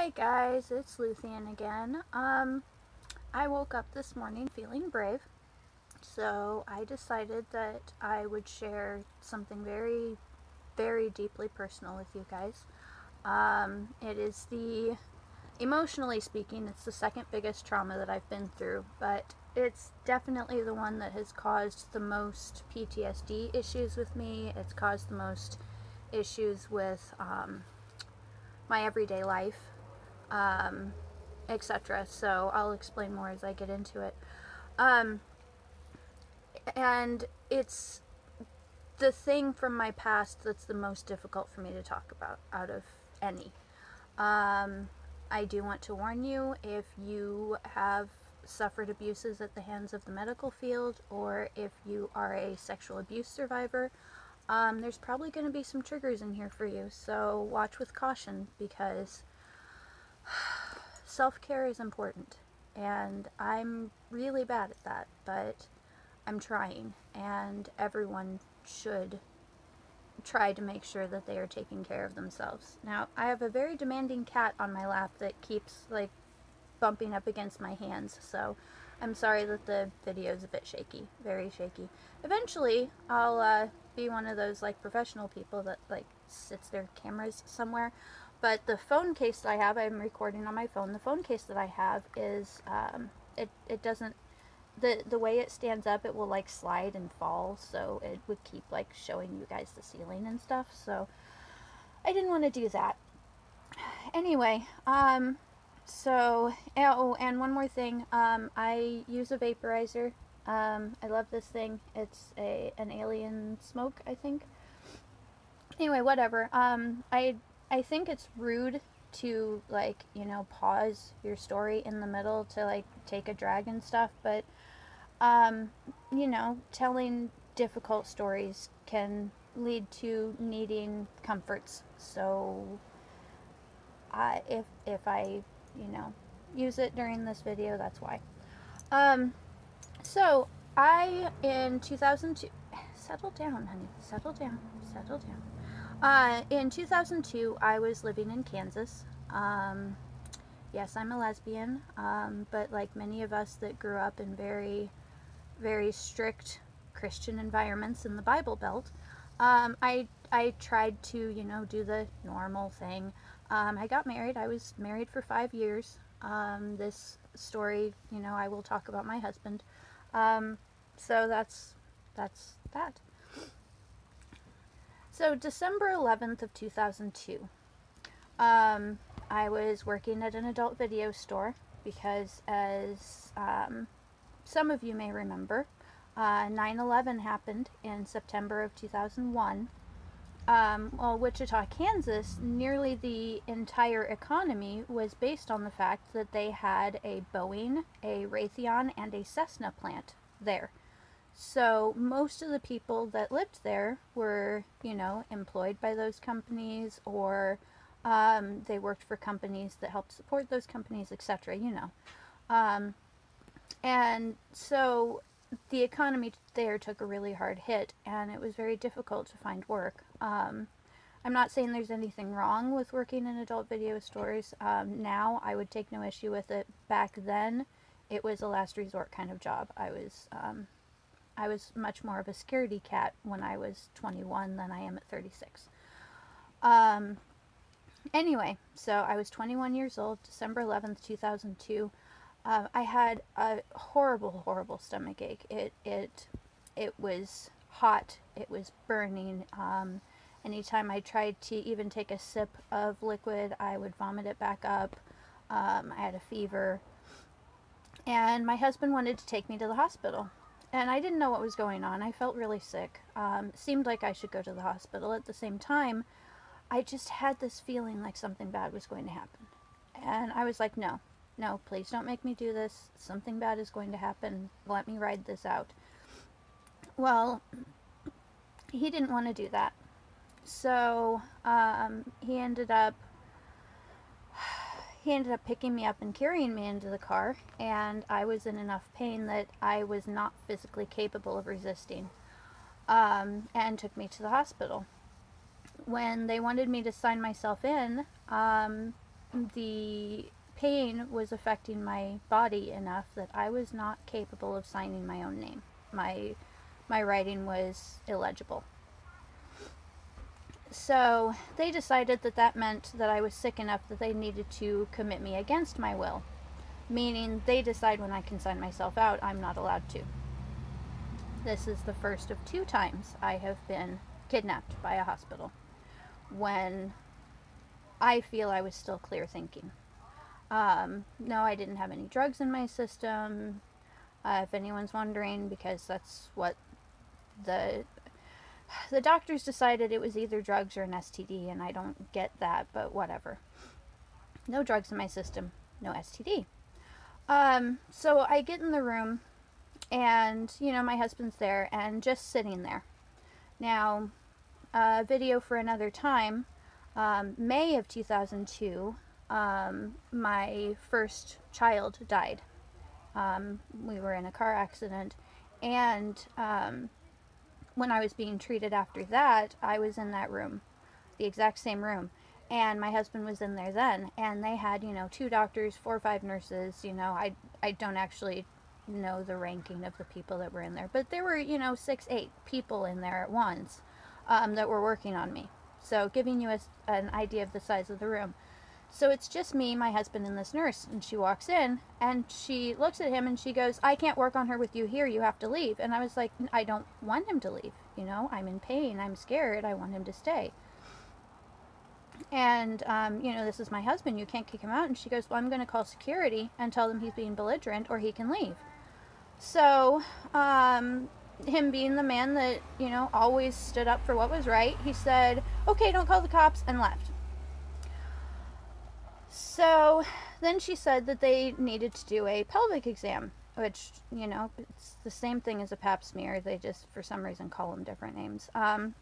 Hi guys, it's Luthien again. I woke up this morning feeling brave, so I decided that I would share something very, very deeply personal with you guys. It is emotionally speaking, it's the second biggest trauma that I've been through, but it's definitely the one that has caused the most PTSD issues with me. It's caused the most issues with my everyday life, etc. So I'll explain more as I get into it. And it's the thing from my past that's the most difficult for me to talk about out of any. I do want to warn you, if you have suffered abuses at the hands of the medical field, or if you are a sexual abuse survivor, there's probably going to be some triggers in here for you, so watch with caution, because self-care is important, and I'm really bad at that, but I'm trying, and everyone should try to make sure that they are taking care of themselves. Now, I have a very demanding cat on my lap that keeps, like, bumping up against my hands, so I'm sorry that the video is a bit shaky, very shaky. Eventually, I'll be one of those, like, professional people that, like, sits their cameras somewhere. But the phone case that I have, I'm recording on my phone, the phone case that I have is, it doesn't, the way it stands up, it will, like, slide and fall, so it would keep, like, showing you guys the ceiling and stuff, so I didn't want to do that. Anyway, so, oh, and one more thing, I use a vaporizer. I love this thing. It's an alien smoke, I think. Anyway, whatever. I think it's rude to, like, you know, pause your story in the middle to, like, take a drag and stuff, but, you know, telling difficult stories can lead to needing comforts, so, if I, you know, use it during this video, that's why. So, in 2002, settle down, honey, settle down, settle down. In 2002, I was living in Kansas. Yes, I'm a lesbian, but like many of us that grew up in very, very strict Christian environments in the Bible Belt, I tried to, you know, do the normal thing. I got married. I was married for 5 years. This story, you know, I will talk about my husband. So that's that. So December 11th of 2002, I was working at an adult video store because, as some of you may remember, 9/11 happened in September of 2001. Well, Wichita, Kansas, nearly the entire economy was based on the fact that they had a Boeing, a Raytheon, and a Cessna plant there. So most of the people that lived there were, you know, employed by those companies, or they worked for companies that helped support those companies, etc., you know. And so the economy there took a really hard hit, and it was very difficult to find work. I'm not saying there's anything wrong with working in adult video stores. Now I would take no issue with it. Back then, it was a last resort kind of job. I was much more of a scaredy cat when I was 21 than I am at 36. Anyway, so I was 21 years old, December 11th, 2002. I had a horrible, horrible stomach ache. It was hot. It was burning. Anytime I tried to even take a sip of liquid, I would vomit it back up. I had a fever. And my husband wanted to take me to the hospital. And I didn't know what was going on. I felt really sick. It seemed like I should go to the hospital. At the same time, I just had this feeling like something bad was going to happen. And I was like, no, no, please don't make me do this. Something bad is going to happen. Let me ride this out. Well, he didn't want to do that. So, he ended up picking me up and carrying me into the car, and I was in enough pain that I was not physically capable of resisting, and took me to the hospital. When they wanted me to sign myself in, the pain was affecting my body enough that I was not capable of signing my own name. My writing was illegible. So they decided that that meant that I was sick enough that they needed to commit me against my will, meaning they decide when I can sign myself out, I'm not allowed to. This is the first of 2 times I have been kidnapped by a hospital when I feel I was still clear thinking. No, I didn't have any drugs in my system, if anyone's wondering, because that's what the doctors decided. It was either drugs or an STD, and I don't get that, but whatever. No drugs in my system, no STD. So I get in the room, and, you know, my husband's there, and just sitting there. Now, video for another time, May of 2002, my first child died. We were in a car accident, and when I was being treated after that, I was in that room, the exact same room, and my husband was in there then, and they had, you know, 2 doctors, 4 or 5 nurses. You know, I don't actually know the ranking of the people that were in there, but there were, you know, 6, 8 people in there at once, that were working on me. So giving you an idea of the size of the room. So it's just me, my husband, and this nurse, and she walks in, and she looks at him, and she goes, "I can't work on her with you here, you have to leave." And I was like, I don't want him to leave, you know, I'm in pain, I'm scared, I want him to stay. And, you know, this is my husband, you can't kick him out. And she goes, "Well, I'm going to call security and tell them he's being belligerent, or he can leave." So, him being the man that, you know, always stood up for what was right, he said, "Okay, don't call the cops," and left. So then she said that they needed to do a pelvic exam, which, you know, it's the same thing as a pap smear. They just, for some reason, call them different names. And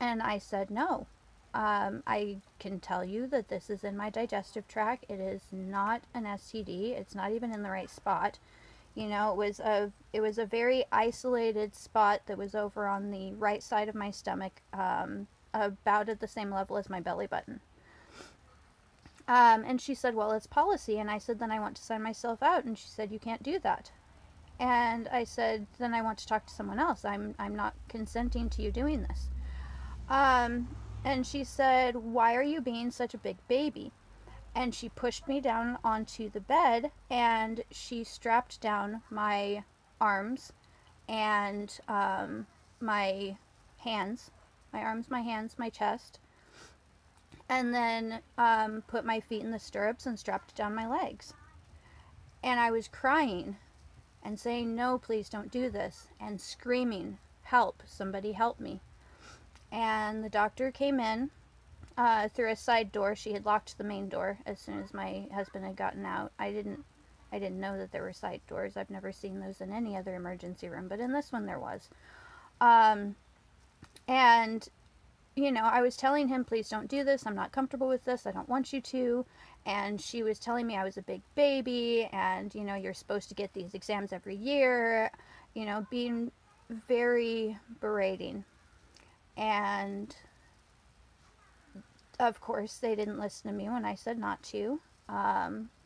I said, no. I can tell you that this is in my digestive tract. It is not an STD. It's not even in the right spot. You know, it was a very isolated spot that was over on the right side of my stomach, about at the same level as my belly button. And she said, "Well, it's policy." And I said, "Then I want to sign myself out." And she said, "You can't do that." And I said, "Then I want to talk to someone else. I'm not consenting to you doing this." And she said, "Why are you being such a big baby?" And she pushed me down onto the bed, and she strapped down my arms and my hands, my chest, and then put my feet in the stirrups and strapped down my legs. And I was crying and saying, "No, please don't do this," and screaming, "Help, somebody help me." And the doctor came in through a side door. She had locked the main door as soon as my husband had gotten out. I didn't know that there were side doors. I've never seen those in any other emergency room, but in this one there was. And, you know, I was telling him, "Please don't do this. I'm not comfortable with this. I don't want you to." And she was telling me I was a big baby, and, you know, you're supposed to get these exams every year, you know, being very berating. And of course, they didn't listen to me when I said not to.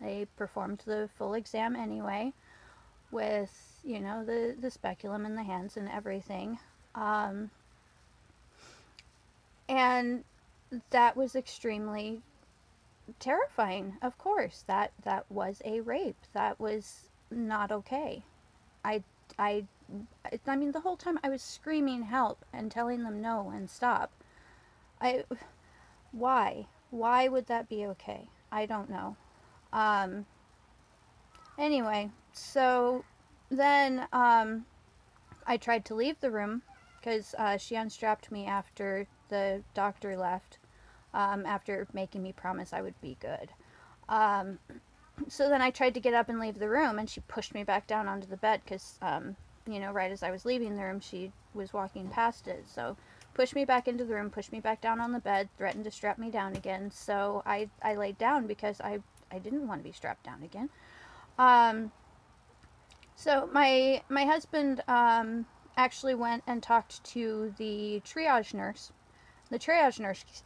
They performed the full exam anyway, with, you know, the speculum in the hands and everything. And that was extremely terrifying. Of course, that was a rape. That was not okay. I mean, the whole time I was screaming help and telling them no and stop. Why would that be okay? I don't know. Anyway, so then I tried to leave the room, because she unstrapped me after the doctor left, after making me promise I would be good. So then I tried to get up and leave the room, and she pushed me back down onto the bed, because, you know, right as I was leaving the room, she was walking past it. So pushed me back into the room, pushed me back down on the bed, threatened to strap me down again. So I laid down, because I didn't want to be strapped down again. So my husband actually went and talked to the triage nurse. The triage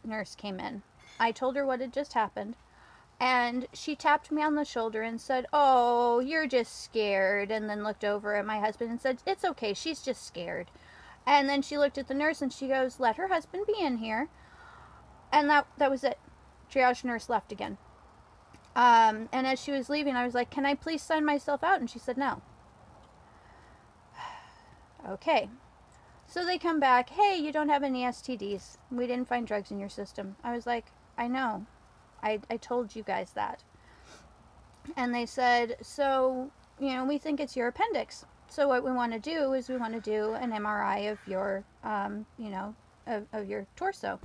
nurse came in. I told her what had just happened. And she tapped me on the shoulder and said, "Oh, you're just scared." And then looked over at my husband and said, "It's okay, she's just scared." And then she looked at the nurse and she goes, "Let her husband be in here." And that was it. Triage nurse left again. And as she was leaving, I was like, "Can I please sign myself out?" And she said, "No." Okay. So they come back, "Hey, you don't have any STDs. We didn't find drugs in your system." I was like, "I know. I told you guys that." And they said, "So, we think it's your appendix. So what we want to do is we want to do an MRI of your, of your torso,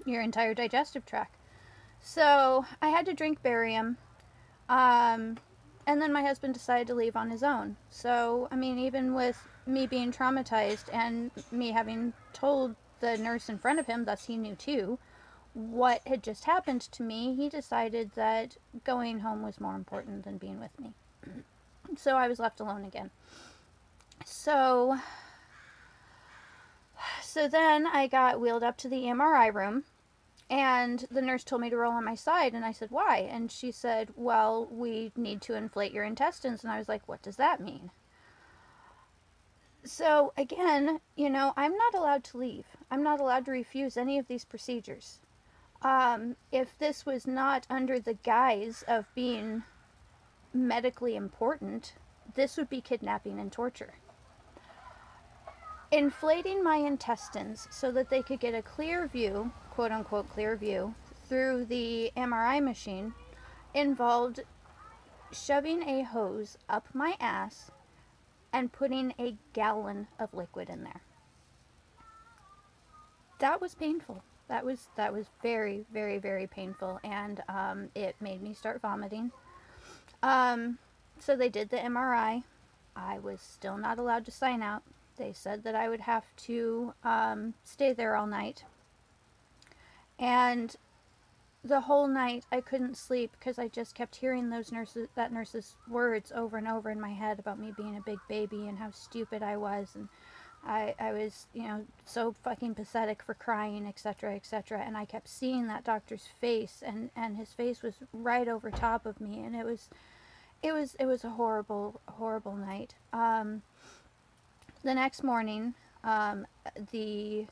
your entire digestive tract." So I had to drink barium. And then my husband decided to leave on his own. So, I mean, even with me being traumatized and me having told the nurse in front of him, thus he knew too, what had just happened to me, he decided that going home was more important than being with me. So I was left alone again. So then I got wheeled up to the MRI room. And the nurse told me to roll on my side, and I said, "Why?" And she said, "Well, we need to inflate your intestines." And I was like, "What does that mean?" So again, I'm not allowed to leave. I'm not allowed to refuse any of these procedures. If this was not under the guise of being medically important, this would be kidnapping and torture. Inflating my intestines so that they could get a clear view, quote unquote clear view, through the MRI machine involved shoving a hose up my ass and putting a gallon of liquid in there. That was painful. That was very, very, very painful, and it made me start vomiting. So they did the MRI. I was still not allowed to sign out. They said that I would have to stay there all night. And the whole night I couldn't sleep because I just kept hearing that nurse's words over and over in my head about me being a big baby and how stupid I was, and I was, so fucking pathetic for crying, etc., etc. And I kept seeing that doctor's face, and his face was right over top of me, and it was a horrible, horrible night. The next morning, the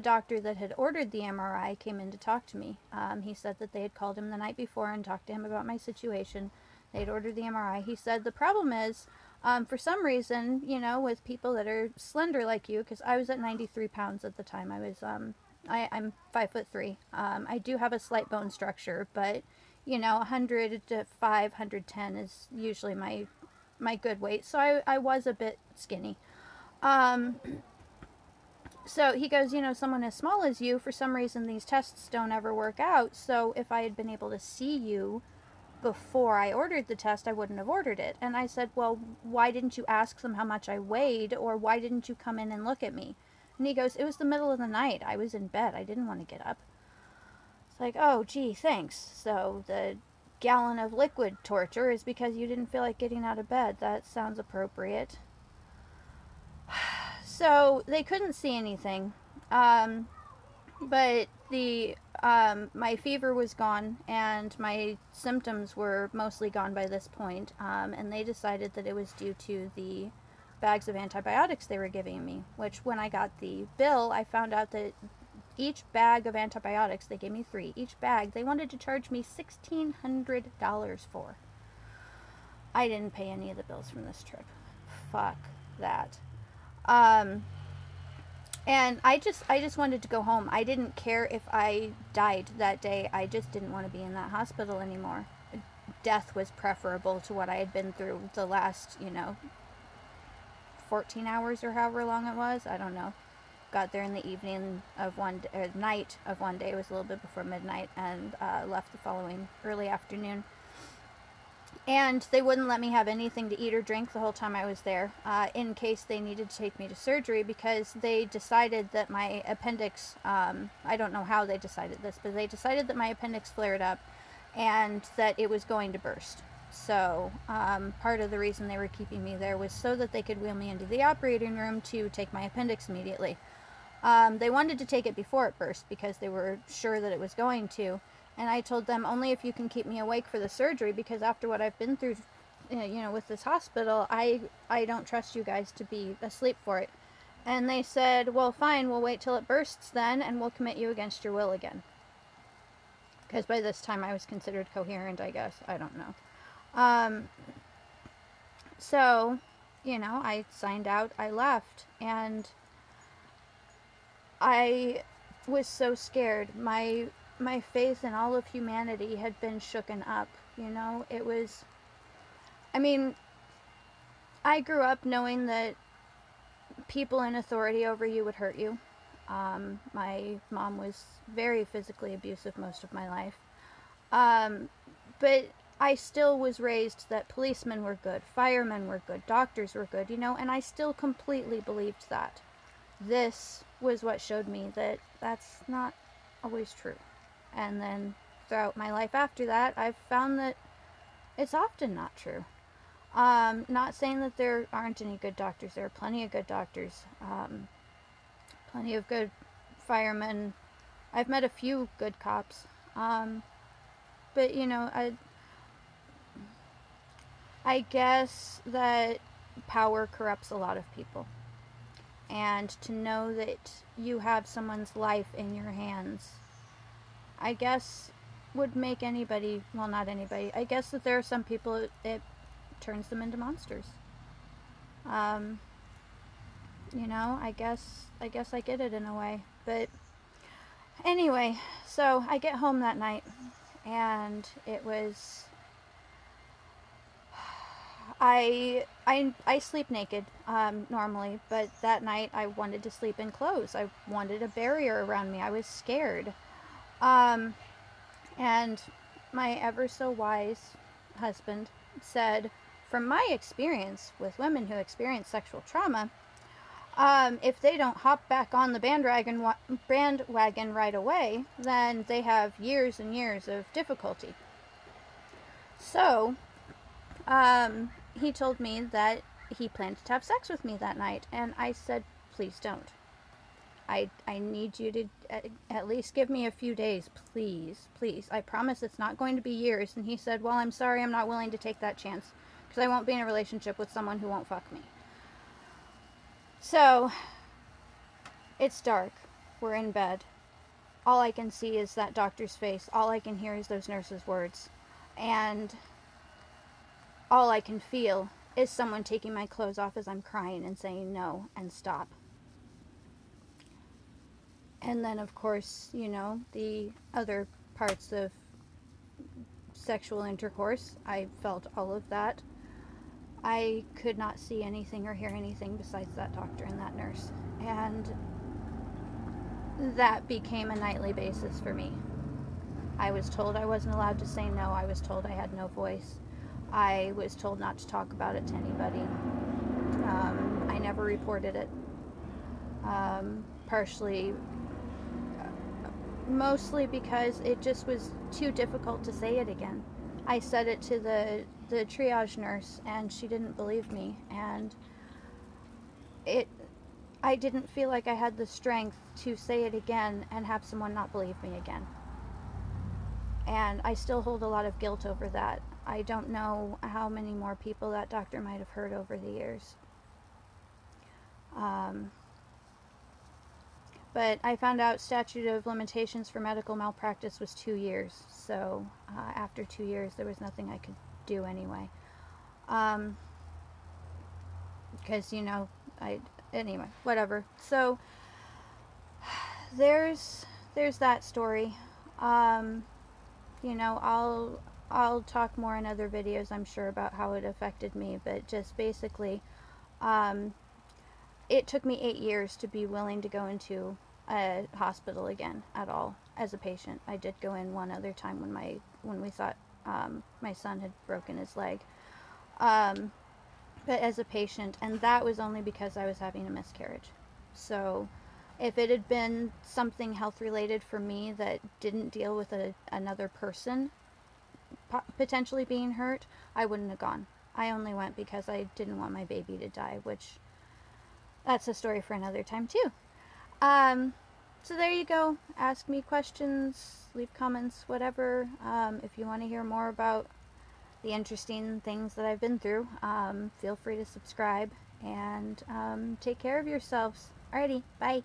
doctor that had ordered the MRI came in to talk to me. He said that they had called him the night before and talked to him about my situation. They had ordered the MRI. He said the problem is, for some reason, with people that are slender like you, because I was at 93 pounds at the time. I'm 5'3". I do have a slight bone structure, but 100 to 110 is usually my good weight. So I was a bit skinny. So he goes, someone as small as you, for some reason these tests don't ever work out. So if I had been able to see you before I ordered the test, I wouldn't have ordered it. And I said, "Well, why didn't you ask them how much I weighed, or why didn't you come in and look at me?" And he goes, "It was the middle of the night. I was in bed. I didn't want to get up." It's like, "Oh, gee, thanks. So the gallon of liquid torture is because you didn't feel like getting out of bed. That sounds appropriate." So they couldn't see anything, but my fever was gone and my symptoms were mostly gone by this point, and they decided that it was due to the bags of antibiotics they were giving me, which when I got the bill, I found out that each bag of antibiotics, they gave me 3, each bag, they wanted to charge me $1,600 for. I didn't pay any of the bills from this trip. Fuck that. And I just wanted to go home. I didn't care if I died that day. I just didn't want to be in that hospital anymore. Death was preferable to what I had been through the last, 14 hours or however long it was. I don't know. Got there in the evening of night of one day. It was a little bit before midnight, and left the following early afternoon. And they wouldn't let me have anything to eat or drink the whole time I was there, in case they needed to take me to surgery, because they decided that my appendix, I don't know how they decided this, but they decided that my appendix flared up and that it was going to burst. So part of the reason they were keeping me there was so that they could wheel me into the operating room to take my appendix immediately. They wanted to take it before it burst because they were sure that it was going to. And I told them, only if you can keep me awake for the surgery, because after what I've been through, you know, with this hospital, I don't trust you guys to be asleep for it. And they said, well, fine, we'll wait till it bursts then, and we'll commit you against your will again. Because by this time I was considered coherent, I guess. I don't know. So, you know, I signed out, I left, and I was so scared. My faith in all of humanity had been shooken up, you know. It was, I mean, I grew up knowing that people in authority over you would hurt you. My mom was very physically abusive most of my life. But I still was raised that policemen were good, firemen were good, doctors were good, you know, and I still completely believed that. This was what showed me that that's not always true. And then throughout my life after that, I've found that it's often not true. Not saying that there aren't any good doctors. There are plenty of good doctors. Plenty of good firemen. I've met a few good cops. But, you know, I guess that power corrupts a lot of people. And to know that you have someone's life in your hands, I guess would make anybody, well, not anybody, I guess that there are some people it turns them into monsters. You know, I guess I get it in a way. But anyway, so I get home that night, and it was, I sleep naked normally, but that night I wanted to sleep in clothes. I wanted a barrier around me. I was scared. And my ever so wise husband said, from my experience with women who experience sexual trauma, if they don't hop back on the bandwagon right away, then they have years and years of difficulty. So, he told me that he planned to have sex with me that night, and I said, please don't. I need you to at least give me a few days, please, please. I promise it's not going to be years. And he said, well, I'm sorry, I'm not willing to take that chance, because I won't be in a relationship with someone who won't fuck me. So, it's dark. We're in bed. All I can see is that doctor's face. All I can hear is those nurses' words. And all I can feel is someone taking my clothes off as I'm crying and saying no and stop. And then, of course, you know, the other parts of sexual intercourse, I felt all of that. I could not see anything or hear anything besides that doctor and that nurse. And that became a nightly basis for me. I was told I wasn't allowed to say no. I was told I had no voice. I was told not to talk about it to anybody. I never reported it. Mostly because it just was too difficult to say it again. I said it to the triage nurse, and she didn't believe me, and I didn't feel like I had the strength to say it again and have someone not believe me again. And I still hold a lot of guilt over that. I don't know how many more people that doctor might have hurt over the years. But I found out statute of limitations for medical malpractice was 2 years. So after 2 years, there was nothing I could do anyway. Because, you know, anyway, whatever. So there's that story. You know, I'll talk more in other videos, I'm sure, about how it affected me. But just basically, it took me 8 years to be willing to go into a hospital again at all as a patient. I did go in one other time when we thought my son had broken his leg, but as a patient, and that was only because I was having a miscarriage. So if it had been something health related for me that didn't deal with another person potentially being hurt, I wouldn't have gone. I only went because I didn't want my baby to die, which that's a story for another time too. So there you go. Ask me questions, leave comments, whatever. If you want to hear more about the interesting things that I've been through, feel free to subscribe, and take care of yourselves. Alrighty, bye.